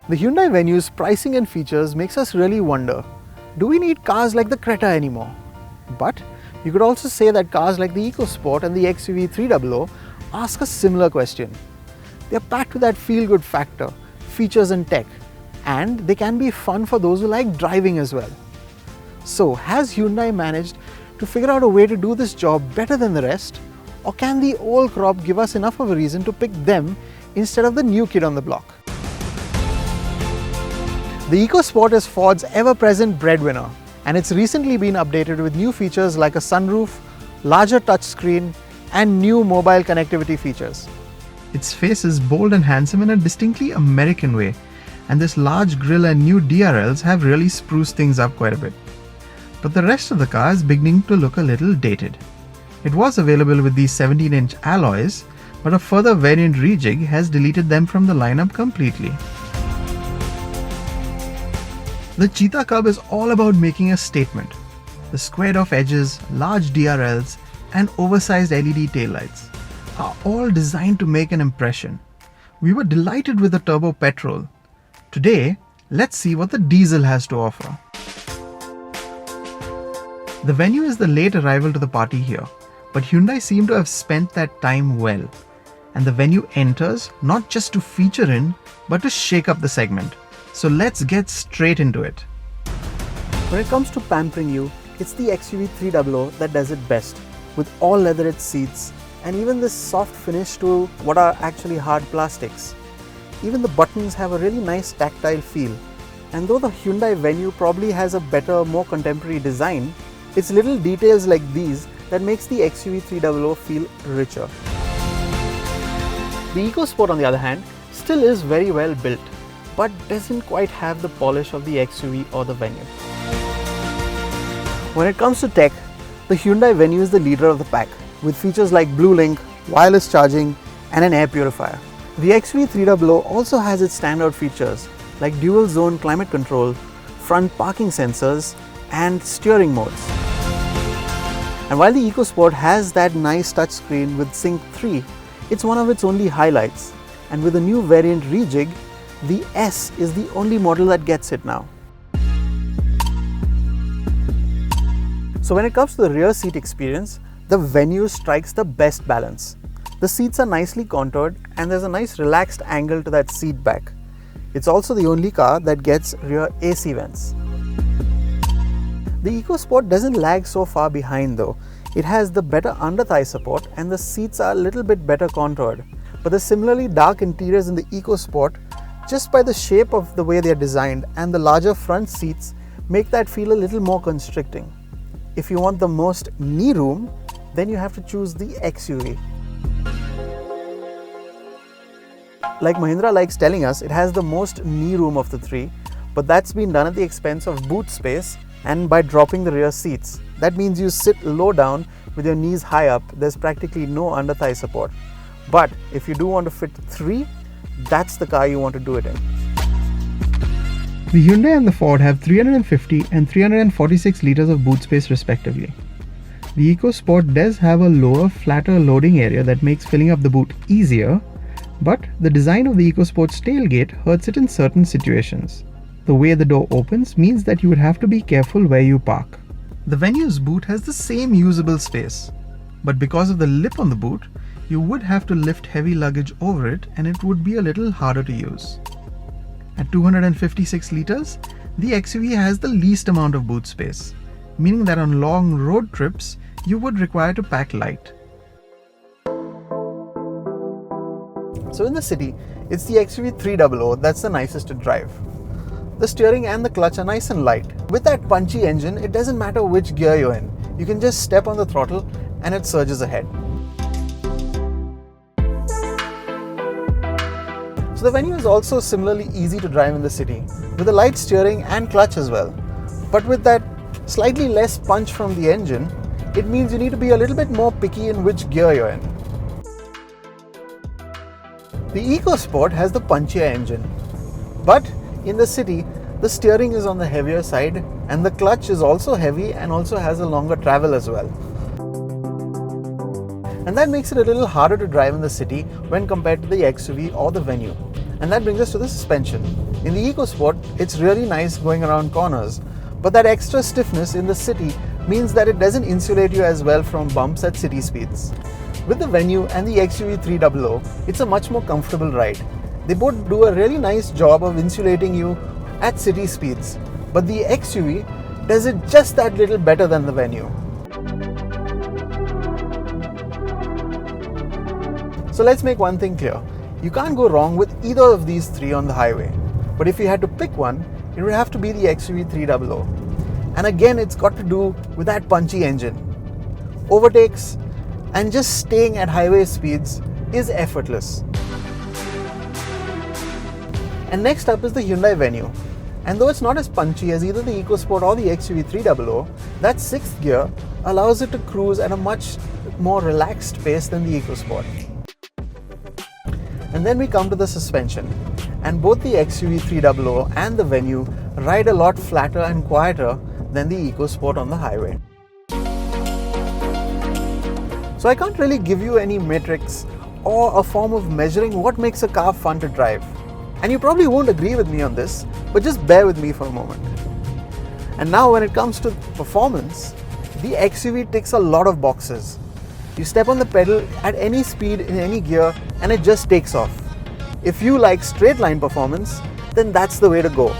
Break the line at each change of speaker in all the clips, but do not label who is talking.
The Hyundai Venue's pricing and features makes us really wonder, do we need cars like the Creta anymore? But you could also say that cars like the EcoSport and the XUV300 ask a similar question. They're packed with that feel-good factor, features and tech, and they can be fun for those who like driving as well. So, has Hyundai managed to figure out a way to do this job better than the rest? Or can the old crop give us enough of a reason to pick them instead of the new kid on the block? The EcoSport is Ford's ever-present breadwinner, and it's recently been updated with new features like a sunroof, larger touchscreen, and new mobile connectivity features. Its face is bold and handsome in a distinctly American way, and this large grille and new DRLs have really spruced things up quite a bit. But the rest of the car is beginning to look a little dated. It was available with these 17-inch alloys, but a further variant rejig has deleted them from the lineup completely. The Cheetah Cub is all about making a statement. The squared-off edges, large DRLs, and oversized LED taillights are all designed to make an impression. We were delighted with the turbo petrol. Today, let's see what the diesel has to offer. The Venue is the late arrival to the party here, but Hyundai seem to have spent that time well. And the Venue enters not just to feature in, but to shake up the segment. So let's get straight into it. When it comes to pampering you, it's the XUV300 that does it best, with all leatherette seats and even this soft finish to what are actually hard plastics. Even the buttons have a really nice tactile feel. And though the Hyundai Venue probably has a better, more contemporary design, it's little details like these that makes the XUV300 feel richer. The EcoSport, on the other hand, still is very well built, but doesn't quite have the polish of the XUV or the Venue. When it comes to tech, the Hyundai Venue is the leader of the pack, with features like Blue Link, wireless charging, and an air purifier. The XUV300 also has its standout features like dual zone climate control, front parking sensors, and steering modes. And while the EcoSport has that nice touchscreen with Sync 3, it's one of its only highlights. And with a new variant rejig, the S is the only model that gets it now. So when it comes to the rear seat experience, the Venue strikes the best balance. The seats are nicely contoured and there's a nice relaxed angle to that seat back. It's also the only car that gets rear AC vents. The EcoSport doesn't lag so far behind though. It has the better under-thigh support and the seats are a little bit better contoured. But the similarly dark interiors in the EcoSport, just by the shape of the way they are designed and the larger front seats, make that feel a little more constricting. If you want the most knee room, then you have to choose the XUV. Like Mahindra likes telling us, it has the most knee room of the three, but that's been done at the expense of boot space and by dropping the rear seats. That means you sit low down with your knees high up, there's practically no under-thigh support. But if you do want to fit three, that's the car you want to do it in. The Hyundai and the Ford have 350 and 346 litres of boot space respectively. The EcoSport does have a lower, flatter loading area that makes filling up the boot easier, but the design of the EcoSport's tailgate hurts it in certain situations. The way the door opens means that you would have to be careful where you park. The Venue's boot has the same usable space, but because of the lip on the boot, you would have to lift heavy luggage over it and it would be a little harder to use. At 256 litres, the XUV has the least amount of boot space, meaning that on long road trips, you would require to pack light. So in the city, it's the XUV300 that's the nicest to drive. The steering and the clutch are nice and light. With that punchy engine, it doesn't matter which gear you're in. You can just step on the throttle and it surges ahead. So the Venue is also similarly easy to drive in the city, with a light steering and clutch as well. But with that slightly less punch from the engine, it means you need to be a little bit more picky in which gear you're in. The EcoSport has the punchier engine, but in the city, the steering is on the heavier side and the clutch is also heavy and also has a longer travel as well. And that makes it a little harder to drive in the city when compared to the XUV or the Venue. And that brings us to the suspension. In the EcoSport, it's really nice going around corners, but that extra stiffness in the city means that it doesn't insulate you as well from bumps at city speeds. With the Venue and the XUV300, it's a much more comfortable ride. They both do a really nice job of insulating you at city speeds, but the XUV does it just that little better than the Venue. So let's make one thing clear. You can't go wrong with either of these three on the highway. But if you had to pick one, it would have to be the XUV300. And again, it's got to do with that punchy engine. Overtakes and just staying at highway speeds is effortless. And next up is the Hyundai Venue. And though it's not as punchy as either the EcoSport or the XUV300, that 6th gear allows it to cruise at a much more relaxed pace than the EcoSport. And then we come to the suspension. And both the XUV300 and the Venue ride a lot flatter and quieter than the EcoSport on the highway. So I can't really give you any metrics or a form of measuring what makes a car fun to drive. And you probably won't agree with me on this, but just bear with me for a moment. And now when it comes to performance, the XUV ticks a lot of boxes. You step on the pedal at any speed in any gear and it just takes off. If you like straight line performance, then that's the way to go.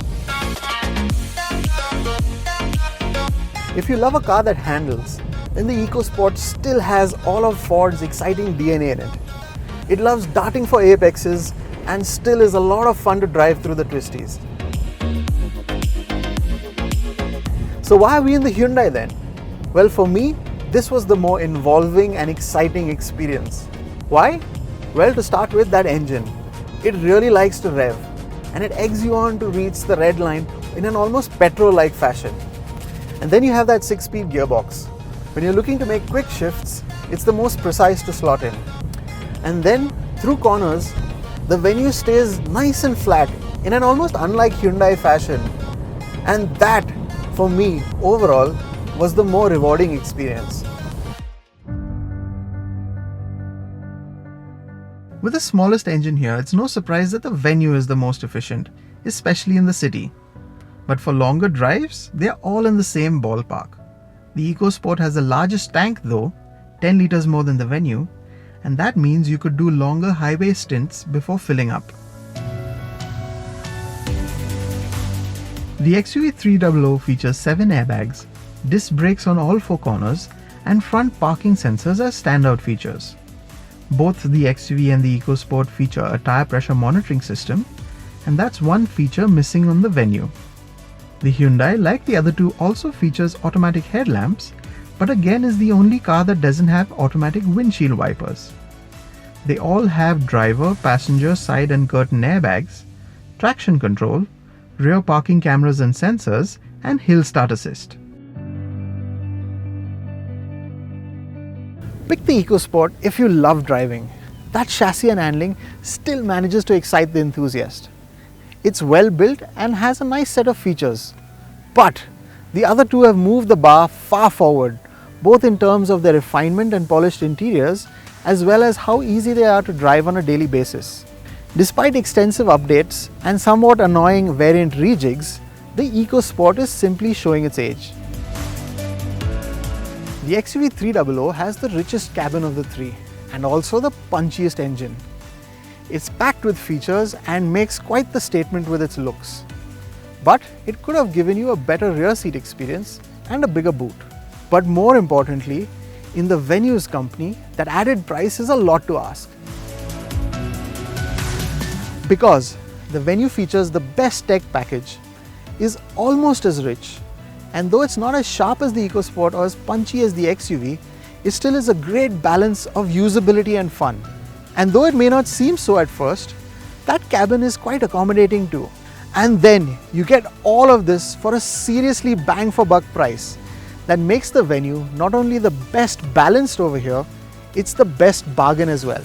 If you love a car that handles, then the EcoSport still has all of Ford's exciting DNA in it. It loves darting for apexes and still is a lot of fun to drive through the twisties. So why are we in the Hyundai then? Well, for me, this was the more involving and exciting experience. Why? Well, to start with, that engine. It really likes to rev, and it eggs you on to reach the red line in an almost petrol-like fashion. And then you have that 6-speed gearbox. When you're looking to make quick shifts, it's the most precise to slot in. And then, through corners, the Venue stays nice and flat in an almost unlike Hyundai fashion. And that, for me, overall, was the more rewarding experience. With the smallest engine here, it's no surprise that the Venue is the most efficient, especially in the city. But for longer drives, they're all in the same ballpark. The EcoSport has the largest tank though, 10 liters more than the Venue, and that means you could do longer highway stints before filling up. The XUV300 features 7 airbags, disc brakes on all 4 corners, and front parking sensors as standout features. Both the XUV and the EcoSport feature a tire pressure monitoring system, and that's one feature missing on the Venue. The Hyundai, like the other two, also features automatic headlamps, but again is the only car that doesn't have automatic windshield wipers. They all have driver, passenger, side and curtain airbags, traction control, rear parking cameras and sensors, and hill start assist. Pick the EcoSport if you love driving. That chassis and handling still manages to excite the enthusiast. It's well built and has a nice set of features. But the other two have moved the bar far forward, both in terms of their refinement and polished interiors, as well as how easy they are to drive on a daily basis. Despite extensive updates and somewhat annoying variant rejigs, the EcoSport is simply showing its age. The XUV300 has the richest cabin of the three and also the punchiest engine. It's packed with features and makes quite the statement with its looks. But it could have given you a better rear seat experience and a bigger boot. But more importantly, in the Venue's company, that added price is a lot to ask. Because the Venue features the best tech package, is almost as rich, and though it's not as sharp as the EcoSport or as punchy as the XUV, it still is a great balance of usability and fun. And though it may not seem so at first, that cabin is quite accommodating too. And then you get all of this for a seriously bang for buck price that makes the Venue not only the best balanced over here, it's the best bargain as well.